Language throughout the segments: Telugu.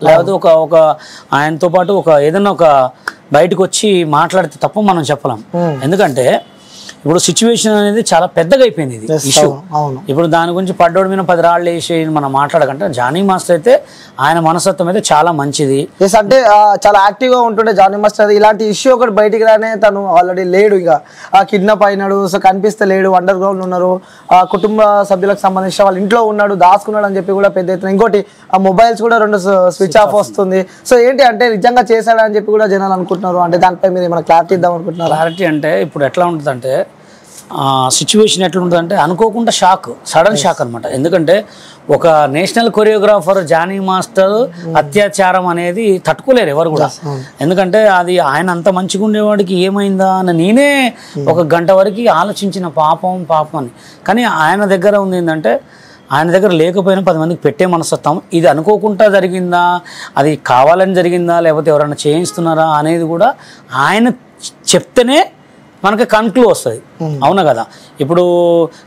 లేకపోతే ఒక ఆయనతో పాటు ఏదైనా ఒక బయటకు వచ్చి మాట్లాడితే తప్ప మనం చెప్పలేం. ఎందుకంటే ఇప్పుడు సిచ్యువేషన్ అనేది చాలా పెద్దగా అయిపోయింది ఇది ఇష్యూ. ఇప్పుడు దాని గురించి పడ్డోడి మీద 10 రాళ్ళు వేసి మనం మాట్లాడకంటే జానీ మాస్టర్ అయితే ఆయన మనస్తత్వం అయితే చాలా మంచిది. అంటే చాలా యాక్టివ్ గా ఉంటుండే జానీ మాస్టర్. ఇలాంటి ఇష్యూ ఒకటి బయటికి రానే తను ఆల్రెడీ లేడు, ఇక కిడ్నాప్ అయినాడు, సో కనిపిస్తే లేడు, అండర్ గ్రౌండ్ ఉన్నారు, కుటుంబ సభ్యులకు సంబంధించిన వాళ్ళ ఇంట్లో ఉన్నాడు, దాచుకున్నాడు అని చెప్పి కూడా పెద్ద ఎత్తున. ఇంకోటి ఆ మొబైల్స్ కూడా 2 స్విచ్ ఆఫ్ వస్తుంది. సో ఏంటి అంటే నిజంగా చేశాడని చెప్పి కూడా జనాలు అనుకుంటున్నారు. అంటే దానిపై మీరు ఏమైనా క్లారిటీ ఇద్దాం అనుకుంటున్నారు? క్లారిటీ అంటే ఇప్పుడు ఎట్లా ఉంటుందంటే సిచ్యువేషన్ ఎట్లుంటుందంటే అనుకోకుండా సడన్ షాక్ అనమాట. ఎందుకంటే ఒక నేషనల్ కొరియోగ్రాఫర్ జానీ మాస్టర్ అత్యాచారం అనేది తట్టుకోలేరు ఎవరు కూడా. ఎందుకంటే అది ఆయన అంత మంచిగా ఉండేవాడికి ఏమైందా అని నేనే 1 గంట వరకు ఆలోచించిన పాపం అని. కానీ ఆయన దగ్గర ఉంది ఏంటంటే ఆయన దగ్గర లేకపోయినా 10 మందికి పెట్టే మనస్తత్వం. ఇది అనుకోకుండా జరిగిందా, అది కావాలని జరిగిందా, లేకపోతే ఎవరైనా చేయిస్తున్నారా అనేది కూడా ఆయన చెప్తేనే మనకి కన్క్లూ వస్తుంది. అవునా కదా? ఇప్పుడు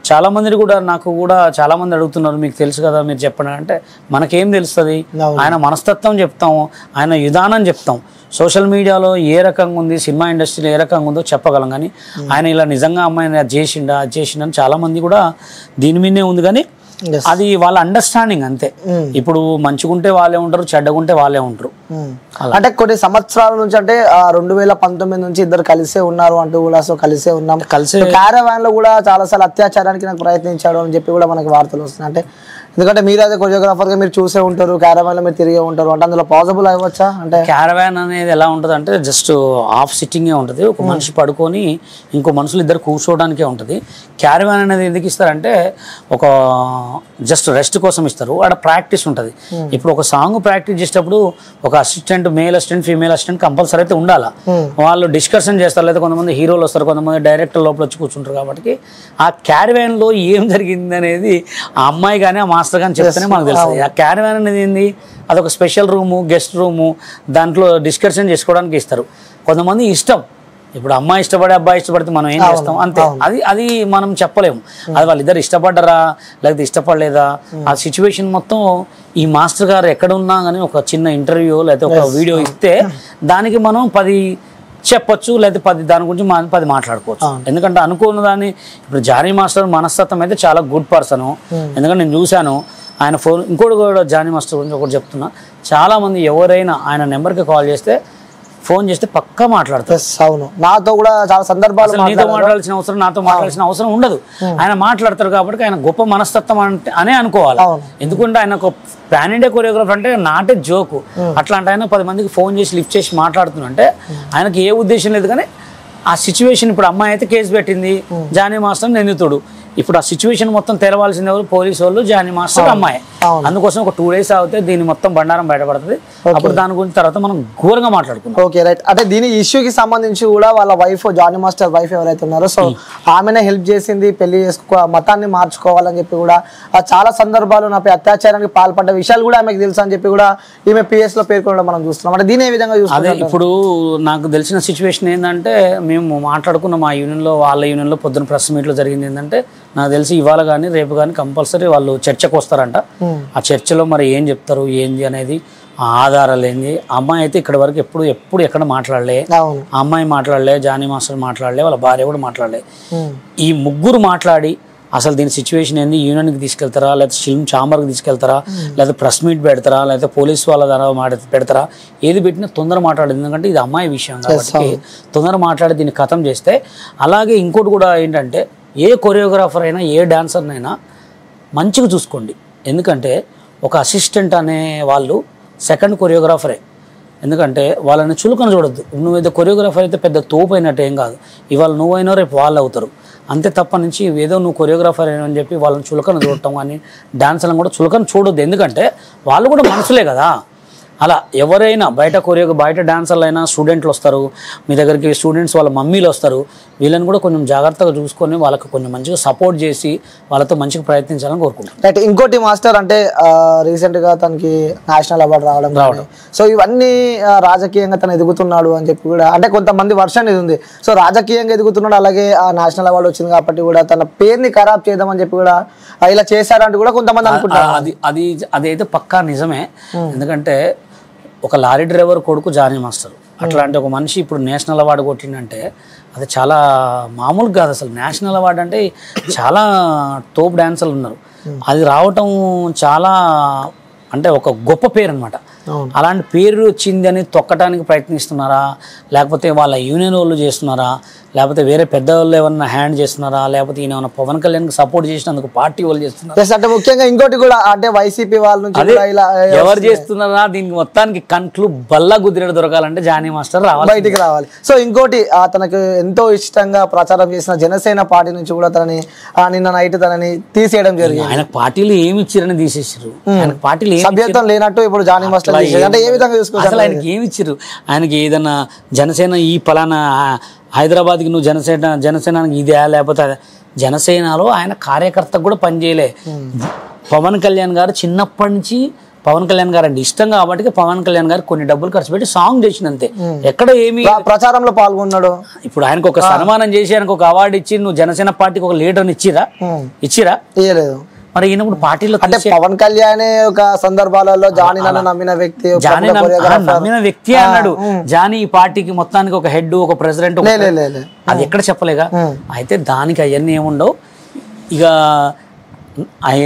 చాలామంది కూడా నాకు కూడా చాలామంది అడుగుతున్నారు, మీకు తెలుసు కదా మీరు చెప్పండి అంటే మనకేం తెలుస్తుంది? ఆయన మనస్తత్వం చెప్తాము, ఆయన విధానం చెప్తాం. సోషల్ మీడియాలో ఏ రకంగా ఉంది, సినిమా ఇండస్ట్రీలో ఏ రకంగా ఉందో చెప్పగలం. కానీ ఆయన ఇలా నిజంగా అమ్మాయిని అది చేసిండని చాలామంది కూడా దీని మీదే ఉంది. కానీ అది వాళ్ళ అండర్స్టాండింగ్ అంతే. ఇప్పుడు మంచిగుంటే వాళ్ళే ఉంటారు, చెడ్డగుంటే వాళ్ళే ఉంటారు. అంటే కొన్ని సంవత్సరాల నుంచి అంటే 2019 నుంచి ఇద్దరు కలిసే ఉన్నారు అంటూ కూడా, సో కలిసే ఉన్నాం, క్యారవాన్ లో కూడా చాలా సార్లు అత్యాచారానికి నాకు ప్రయత్నించాడు అని చెప్పి కూడా మనకి వార్తలు వస్తున్నాయి. అంటే ఎందుకంటే మీరు అదే కొరియోగ్రాఫర్ గా మీరు చూసే ఉంటారు, క్యారవాన్ లో మీరు తిరిగే ఉంటారు, అంటే అందులో పాసిబుల్ అవ్వచ్చా? అంటే క్యారవాన్ అనేది ఎలా ఉంటుంది అంటే జస్ట్ హాఫ్ సిట్టింగే ఉంటుంది. ఒక మనిషి పడుకొని ఇంకో మనుషులు ఇద్దరు కూర్చోవడానికే ఉంటుంది. క్యారవాన్ అనేది ఎందుకు ఇస్తారంటే ఒక జస్ట్ రెస్ట్ కోసం ఇస్తారు. అక్కడ ప్రాక్టీస్ ఉంటుంది. ఇప్పుడు ఒక సాంగ్ ప్రాక్టీస్ చేసేటప్పుడు ఒక assistant, male assistant, female assistant compulsory అయితే ఉండాలా. వాళ్ళు డిస్కషన్ చేస్తారు, లేదా కొంతమంది హీరోలు వస్తారు, కొంతమంది డైరెక్టర్ లోపల వచ్చి కూర్చుంటారు. కాబట్టి ఆ క్యారవాన్ లో ఏం జరిగింది అనేది ఆ అమ్మాయి కానీ ఆ మాస్టర్ కానీ చెప్తేనే మనకు తెలుస్తుంది. ఆ క్యారవాన్ అనేది ఏంది, అదొక స్పెషల్ రూము, గెస్ట్ రూము, దాంట్లో డిస్కషన్ చేసుకోవడానికి ఇస్తారు. కొంతమంది ఇష్టం, ఇప్పుడు అమ్మాయి ఇష్టపడే అబ్బాయి ఇష్టపడితే మనం ఏం చేస్తాం అంతే. అది మనం చెప్పలేము. అది వాళ్ళిద్దరు ఇష్టపడ్డరా లేకపోతే ఇష్టపడలేదా, ఆ సిచ్యువేషన్ మొత్తం ఈ మాస్టర్ గారు ఎక్కడ ఉన్నా కానీ ఒక చిన్న ఇంటర్వ్యూ లేకపోతే ఒక వీడియో ఇస్తే దానికి మనం 10 చెప్పొచ్చు, లేకపోతే దాని గురించి 10 మాట్లాడుకోవచ్చు. ఎందుకంటే అనుకున్న దాన్ని ఇప్పుడు జానీ మాస్టర్ మనస్తత్వం అయితే చాలా గుడ్ పర్సన్. ఎందుకంటే నేను చూశాను ఆయన ఫోన్. ఇంకోటి కూడా జానీ మాస్టర్ గురించి ఒకటి చెప్తున్నా, చాలామంది ఎవరైనా ఆయన నెంబర్కి కాల్ చేస్తే ఫోన్ చేస్తే పక్కా మాట్లాడతారు. అవును, నాతో కూడా చాలా సందర్భాలు నీతో మాట్లాడాల్సిన అవసరం, నాతో మాట్లాడాల్సిన అవసరం ఉండదు. ఆయన మాట్లాడతారు కాబట్టి ఆయన గొప్ప మనస్తత్వం అనే అనుకోవాలి. ఎందుకంటే ఆయన ఒక పాన్ ఇండియా కొరియోగ్రాఫర్ అంటే నాటే జోకు. అట్లాంటి ఆయన 10 మందికి ఫోన్ చేసి లిఫ్ట్ చేసి మాట్లాడుతున్నంటే ఆయనకి ఏ ఉద్దేశం లేదు. కానీ ఆ సిచ్యువేషన్, ఇప్పుడు అమ్మాయి అయితే కేసు పెట్టింది, జానీ మాస్టర్ నిందితుడు. ఇప్పుడు ఆ సిచ్యువేషన్ మొత్తం తెలవాల్సింది ఎవరు? పోలీసు వాళ్ళు, జానీ మాస్టర్, అమ్మాయి. అందుకోసం ఒక 2 days అవుతే దీని మొత్తం బండారం బయటపడుతుంది. అప్పుడు దాని గురించి తర్వాత మనం ఘోరంగా మాట్లాడుకుంటాం. Okay, right. అంటే దీని ఇష్యూకి సంబంధించి కూడా వాళ్ళ వైఫ్, జానీ మాస్టర్ వైఫ్ ఎవరైతే ఉన్నారో, సో ఆమెనే హెల్ప్ చేసింది, పెళ్లి మతాన్ని మార్చుకోవాలని చెప్పి కూడా చాలా సందర్భాలు నాపై అత్యాచారానికి పాల్పడ్డ విషయాలు కూడా ఆమెకు తెలుసు అని చెప్పి కూడా ఈమె PS లో పేర్కొనడం మనం చూస్తున్నాం. అంటే దీని ఏ విధంగా చూస్తున్నాం? ఇప్పుడు నాకు తెలిసిన సిచ్యువేషన్ ఏంటంటే, మేము మాట్లాడుకున్న మా యూనియన్లో, వాళ్ళ యూనియన్లో పొద్దున్న ప్రెస్ మీట్లో జరిగింది ఏంటంటే, నాకు తెలిసి ఇవాళ కానీ రేపు కానీ కంపల్సరీ వాళ్ళు చర్చకు వస్తారంట. ఆ చర్చలో మరి ఏం చెప్తారు, ఏంది అనేది, ఆ ఆధారాలు ఏంది. అమ్మాయి అయితే ఇక్కడ వరకు ఎప్పుడు ఎక్కడ మాట్లాడలే. అమ్మాయి మాట్లాడలే, జానీ మాస్టర్ మాట్లాడలే, వాళ్ళ భార్య కూడా మాట్లాడలే. ఈ ముగ్గురు మాట్లాడి అసలు దీని సిచ్యువేషన్ ఏంది, యూనియన్కి తీసుకెళ్తారా, లేకపోతే ఫిల్మ్ ఛాంబర్కి తీసుకెళ్తారా, లేకపోతే ప్రెస్ మీట్ పెడతారా, లేకపోతే పోలీస్ వాళ్ళ ద్వారా పెడతారా, ఏది పెట్టినా తొందర మాట్లాడేది. ఎందుకంటే ఇది అమ్మాయి విషయం కాబట్టి తొందర మాట్లాడి దీన్ని ఖతం చేస్తే. అలాగే ఇంకోటి కూడా ఏంటంటే, ఏ కొరియోగ్రాఫర్ అయినా, ఏ డాన్సర్నైనా మంచిగా చూసుకోండి. ఎందుకంటే ఒక అసిస్టెంట్ అనే వాళ్ళు సెకండ్ కొరియోగ్రాఫరే. ఎందుకంటే వాళ్ళని చులకన చూడొద్దు. నువ్వేదో కొరియోగ్రాఫర్ అయితే పెద్ద తోపు అయినట్టు ఏం కాదు. ఇవాళ నువ్వైనా రేపు వాళ్ళు అవుతారు అంతే. తప్ప నుంచి ఏదో నువ్వు కొరియోగ్రాఫర్ అయినా అని చెప్పి వాళ్ళని చులకన చూడటం కానీ, డాన్సర్లను కూడా చులకన చూడొద్దు. ఎందుకంటే వాళ్ళు కూడా మనుషులే కదా. అలా ఎవరైనా బయట డాన్సర్లు అయినా స్టూడెంట్లు వస్తారు మీ దగ్గరికి, స్టూడెంట్స్ వాళ్ళ మమ్మీలు వస్తారు. వీళ్ళని కూడా కొంచెం జాగ్రత్తగా చూసుకొని వాళ్ళకి కొంచెం మంచిగా సపోర్ట్ చేసి వాళ్ళతో మంచిగా ప్రయత్నించాలని కోరుకుంటాం. రైట్. ఇంకోటి మాస్టర్, అంటే రీసెంట్గా తనకి నేషనల్ అవార్డు రావడం, సో ఇవన్నీ రాజకీయంగా తను ఎదుగుతున్నాడు అని చెప్పి కూడా, అంటే కొంతమంది వర్షన్ ఇది ఉంది. సో రాజకీయంగా ఎదుగుతున్నాడు, అలాగే ఆ నేషనల్ అవార్డు వచ్చింది కాబట్టి కూడా తన పేరుని ఖరాబ్ చేద్దామని చెప్పి కూడా ఇలా చేశారంటూ కూడా కొంతమంది అనుకుంటారు. అది అయితే పక్కా నిజమే. ఎందుకంటే ఒక లారీ డ్రైవర్ కొడుకు జానీ మాస్టర్. అట్లాంటి ఒక మనిషి ఇప్పుడు నేషనల్ అవార్డు కొట్టిందంటే అది చాలా మామూలు కాదు. అసలు నేషనల్ అవార్డు అంటే చాలా తోపు డాన్సర్లు ఉన్నారు. అది రావటం చాలా అంటే ఒక గొప్ప పేరు అనమాట. అలాంటి పేరు వచ్చింది అని తొక్కటానికి ప్రయత్నిస్తున్నారా, లేకపోతే వాళ్ళ యూనియన్ వాళ్ళు చేస్తున్నారా, లేకపోతే వేరే పెద్దవాళ్ళు ఏమన్నా హ్యాండ్ చేస్తున్నారా, లేకపోతే ఈయన ఏమన్నా పవన్ కళ్యాణ్కి సపోర్ట్ చేసినందుకు పార్టీ వాళ్ళు చేస్తున్నారా? అంటే ముఖ్యంగా ఇంకోటి కూడా అంటే వైసీపీ వాళ్ళ నుంచి ఎవరు చేస్తున్నారా? దీనికి మొత్తానికి కంట్లు బల్లా గుద్దిరేడు దొరకాలంటే జానీ మాస్టర్ రావాలి, బయటికి రావాలి. సో ఇంకోటి తనకు ఎంతో ఇష్టంగా ప్రచారం చేసిన జనసేన పార్టీ నుంచి కూడా తనని నిన్న నైట్ తనని తీసేయడం జరిగింది. ఆయన పార్టీలు ఏమి ఇచ్చారని తీసేసారు. ఆయన పార్టీలు సభ్యత్వం లేనట్టు ఇప్పుడు జానీ మాస్టర్ అంటే ఏ విధంగా చూసుకోవచ్చు? అసలు ఆయనకి ఏమి ఇచ్చారు? ఆయనకి ఏదన్నా జనసేన ఈ పలానా హైదరాబాద్కి నువ్వు జనసేనానికి ఇదే, లేకపోతే జనసేనలో ఆయన కార్యకర్తకు కూడా పనిచేయలే. పవన్ కళ్యాణ్ గారు చిన్నప్పటి నుంచి పవన్ కళ్యాణ్ గారు అంటే ఇష్టం కాబట్టి పవన్ కళ్యాణ్ గారు కొన్ని డబ్బులు ఖర్చు పెట్టి సాంగ్ చేసినంతే, ఎక్కడ ఏమి ప్రచారంలో పాల్గొన్నాడు. ఇప్పుడు ఆయనకు ఒక సన్మానం చేసి ఆయనకు ఒక అవార్డు ఇచ్చి నువ్వు జనసేన పార్టీకి ఒక లీడర్ని ఇచ్చిరా? ఇయ్యలేదు. మరి ఈయనప్పుడు పార్టీలో అంటే పవన్ కళ్యాణ్ ఒక సందర్భాలలో జానీ నన్ను నమ్మిన వ్యక్తి, నమ్మిన వ్యక్తి అన్నాడు. జానీ ఈ పార్టీకి మొత్తానికి ఒక హెడ్, ఒక ప్రెసిడెంట్, అది ఎక్కడ చెప్పలేగా. అయితే దానికి అవన్నీ ఏముండవు. ఇక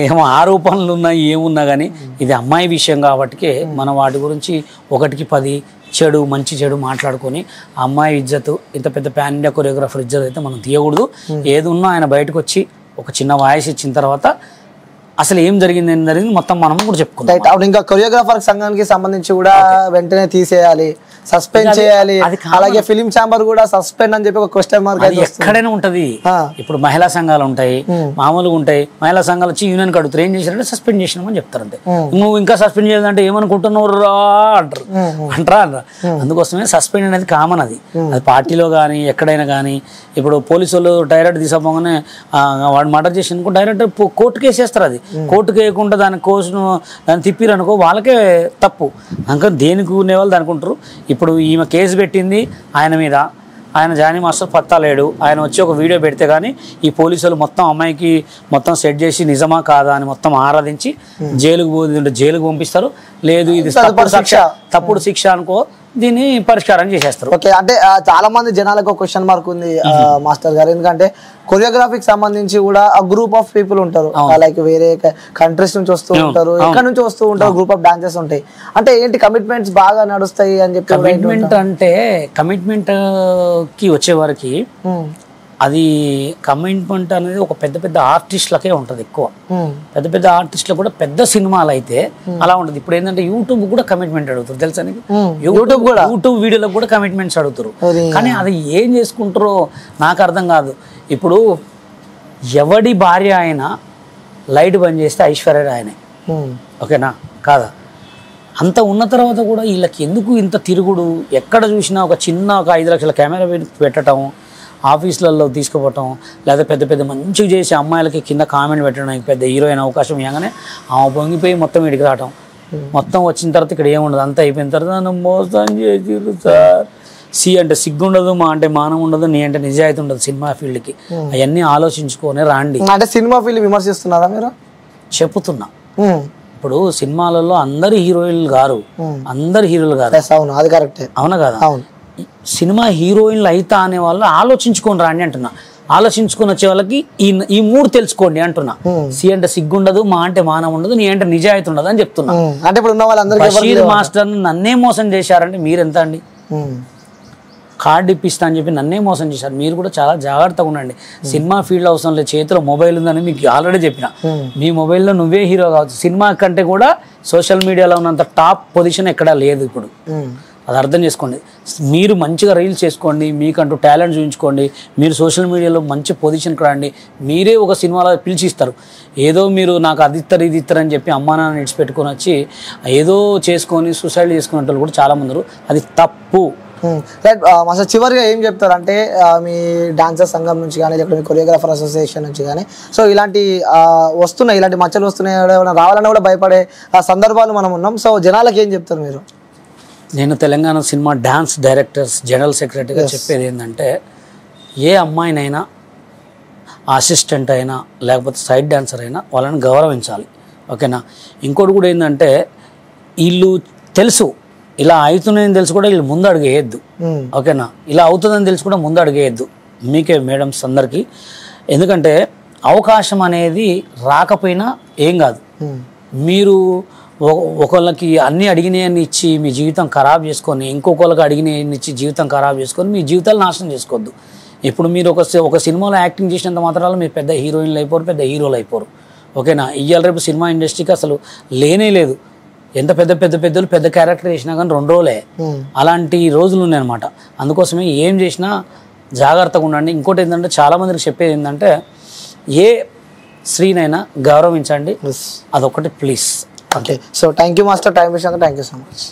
ఏమో ఆరోపణలు ఉన్నాయి ఏమున్నా కానీ ఇది అమ్మాయి విషయం కాబట్టి మనం వాటి గురించి 1కి 10 చెడు మంచి చెడు మాట్లాడుకొని ఆ అమ్మాయి ఇజ్జత్, ఇంత పెద్ద పాన్ ఇండియా కొరియోగ్రాఫర్ ఇజ్జత్ అయితే మనం తీయకూడదు. ఏది ఉన్నా ఆయన బయటకు వచ్చి ఒక చిన్న వాయిస్ ఇచ్చిన తర్వాత అసలు ఏం జరిగింది మొత్తం మనం కూడా చెప్పుకుంటాం. ఇంకా కొరియోగ్రాఫర్ సంఘానికి సంబంధించి కూడా వెంటనే తీసేయాలి, సస్పెండ్ చేయాలి. అలాగే ఫిలిం ఛాంబర్ కూడా సస్పెండ్ అని చెప్పి ఒక క్వశ్చన్ మార్క్ ఎక్కడైనా ఉంటది. ఇప్పుడు మహిళా సంఘాలు ఉంటాయి, మామూలుగా ఉంటాయి. మహిళా సంఘాలు వచ్చి యూనియన్ అడుగుతారు, ఏం చేశారంటే సస్పెండ్ చేసినామని చెప్తారు. అంతే. నువ్వు ఇంకా సస్పెండ్ చేయాలంటే ఏమనుకుంటున్నావు రా అంటారా. అందుకోసమే సస్పెండ్ అనేది కామన్. అది పార్టీలో కానీ ఎక్కడైనా కానీ. ఇప్పుడు పోలీసు వాళ్ళు డైరెక్ట్ తీసుకోగానే వాడు మర్డర్ చేసి అనుకో డైరెక్ట్ కోర్టుకి వేసేస్తారు. అది కోర్టుకు వేయకుండా దాన్ని తిప్పిరనుకో వాళ్ళకే తప్పు. అందుకని దేనికి ఉండేవాళ్ళు దానికి ఉంటారు. ఇప్పుడు ఈమె కేసు పెట్టింది ఆయన మీద, ఆయన జానీ మాస్టర్ పత్తా లేడు. ఆయన వచ్చి ఒక వీడియో పెడితే కానీ ఈ పోలీసులు మొత్తం అమ్మాయికి మొత్తం సెట్ చేసి నిజమా కాదా అని మొత్తం ఆరాధించి జైలుకు పంపిస్తారు. లేదు ఇది తప్పుడు శిక్ష అనుకో దీన్ని పరిష్కారం చేసేస్తారు. ఓకే. అంటే చాలా మంది జనాలకు క్వశ్చన్ మార్క్ ఉంది మాస్టర్ గారు, ఎందుకంటే కొరియోగ్రఫీకి సంబంధించి కూడా ఆ గ్రూప్ ఆఫ్ పీపుల్ ఉంటారు, లైక్ వేరే కంట్రీస్ నుంచి వస్తూ ఉంటారు, ఎక్కడ నుంచి వస్తూ ఉంటారు, గ్రూప్ ఆఫ్ డాన్సెస్ ఉంటాయి. అంటే ఏంటి కమిట్మెంట్స్ బాగా నడుస్తాయి అని చెప్పి. కమిట్మెంట్ కి వచ్చే వరకు అది కమిట్మెంట్ అనేది ఒక పెద్ద పెద్ద ఆర్టిస్టులకే ఉంటుంది ఎక్కువ. పెద్ద పెద్ద ఆర్టిస్టులు కూడా పెద్ద సినిమాలు అయితే అలా ఉంటుంది. ఇప్పుడు ఏంటంటే యూట్యూబ్ కూడా కమిట్మెంట్ అడుగుతారు తెలుసా నీకు. యూట్యూబ్ వీడియోలకు కూడా కమిట్మెంట్స్ అడుగుతారు. కానీ అది ఏం చేసుకుంటారో నాకు అర్థం కాదు. ఇప్పుడు ఎవడి భార్య అయినా లైట్ బంద్ చేస్తే ఐశ్వర్య ఆయనే, ఓకేనా కాదా? అంత ఉన్న తర్వాత కూడా వీళ్ళకి ఎందుకు ఇంత తిరుగుడు? ఎక్కడ చూసినా ఒక 5 లక్షల కెమెరా పెట్టడం, ఆఫీసులలో తీసుకుపోవటం, లేదా పెద్ద పెద్ద మంచిగా చేసి అమ్మాయిలకి కింద కామెంట్ పెట్టడానికి పెద్ద హీరోయిన్ అవకాశం ఇవ్వగానే ఆమె పొంగిపోయి మొత్తం ఇడికి రావటం. మొత్తం వచ్చిన తర్వాత ఇక్కడ ఏముండదు, అంతా అయిపోయిన తర్వాత నన్ను మోసం చేసిర్రు సార్. అంటే సిగ్గుండదు, మా అంటే మానం ఉండదు, నీ అంటే నిజాయితీ ఉండదు సినిమా ఫీల్డ్కి. అవన్నీ ఆలోచించుకొని రాండి. అంటే సినిమా ఫీల్డ్ విమర్శిస్తున్నారా మీరు? చెప్పుతున్నా. ఇప్పుడు సినిమాలలో అందరు హీరోయిన్లు గారు, అందరు హీరోలు గారు. అవును, అది కరెక్టే. అవునా కదా? సినిమా హీరోయిన్లు అయితా అనే వాళ్ళు ఆలోచించుకొని రాండి అంటున్నా. ఆలోచించుకొని వచ్చే వాళ్ళకి ఈ 3 తెలుసుకోండి అంటున్నా. అంటే సిగ్గుండదు, మా అంటే మానం ఉండదు, నీ అంటే నిజాయితీ ఉండదు అని చెప్తున్నా. అంటే ఇప్పుడు ఉన్న వాళ్ళందరూ బషీర్ మాస్టర్ నన్నే మోసం చేశారంటే మీరెంత అండి? కార్డు ఇప్పిస్తా అని చెప్పి నన్నే మోసం చేశారు. మీరు కూడా చాలా జాగ్రత్తగా ఉండండి. సినిమా ఫీల్డ్ అవసరం లేదు, చేతిలో మొబైల్ ఉందని మీకు ఆల్రెడీ చెప్పిన. మీ మొబైల్లో నువ్వే హీరో కావచ్చు. సినిమా కంటే కూడా సోషల్ మీడియాలో ఉన్నంత టాప్ పొజిషన్ ఎక్కడా లేదు ఇప్పుడు. అది అర్థం చేసుకోండి. మీరు మంచిగా రీల్స్ చేసుకోండి, మీకంటూ టాలెంట్ చూపించుకోండి, మీరు సోషల్ మీడియాలో మంచి పొజిషన్కి రండి. మీరే ఒక సినిమాలో పిలిచిస్తారు. ఏదో మీరు నాకు అది ఇస్తారు ఇది ఇస్తారు అని చెప్పి అమ్మా నాన్న ఇడిచిపెట్టుకొని వచ్చి ఏదో చేసుకొని సూసైడ్ చేసుకునే వాళ్ళు కూడా చాలామంది. అది తప్పు. రైట్. అసలు చివరిగా ఏం చెప్తారంటే మీ డాన్సర్ సంఘం నుంచి కానీ లేకపోతే మీ కొరియోగ్రాఫర్ అసోసియేషన్ నుంచి కానీ సో ఇలాంటి ఇలాంటి మచ్చలు వస్తున్నాయి, రావాలన్నా కూడా భయపడే సందర్భాలు మనం ఉన్నాం. సో జనాలకు ఏం చెప్తారు మీరు? నేను Telangana cinema dance directors general సెక్రటరీగా చెప్పేది ఏంటంటే, ఏ అమ్మాయినైనా అసిస్టెంట్ అయినా లేకపోతే సైడ్ డాన్సర్ అయినా వాళ్ళని గౌరవించాలి, ఓకేనా? ఇంకోటి కూడా ఏంటంటే వీళ్ళు తెలుసు ఇలా అవుతుందని తెలిసి కూడా వీళ్ళు ముందు అడిగేయద్దు, ఓకేనా? ఇలా అవుతుందని తెలిసి కూడా ముందు అడిగేయద్దు మీకే మేడమ్స్ అందరికీ. ఎందుకంటే అవకాశం అనేది రాకపోయినా ఏం కాదు, మీరు ఒకళ్ళకి అన్నీ అడిగినాయని ఇచ్చి మీ జీవితం ఖరాబ్ చేసుకొని ఇంకొకళ్ళకి అడిగినాయని ఇచ్చి జీవితం ఖరాబ్ చేసుకొని మీ జీవితాలు నాశనం చేసుకోవద్దు. ఇప్పుడు మీరు ఒక సినిమాలో యాక్టింగ్ చేసినంత మాత్రాలు మీరు పెద్ద హీరోయిన్లు అయిపోరు, పెద్ద హీరోలు అయిపోరు, ఓకేనా? ఇవాళ రేపు సినిమా ఇండస్ట్రీకి అసలు లేనే లేదు. ఎంత పెద్దలు పెద్ద క్యారెక్టర్ చేసినా కానీ 2 రోజులే, అలాంటి రోజులు ఉన్నాయన్నమాట. అందుకోసమే ఏం చేసినా జాగ్రత్తగా ఉండండి. ఇంకోటి ఏంటంటే చాలామందికి చెప్పేది ఏంటంటే ఏ స్త్రీనైనా గౌరవించండి, అదొకటి please. Okay, so thank you master, time ఇచ్చినందుకు థ్యాంక్ యూ సో మచ్.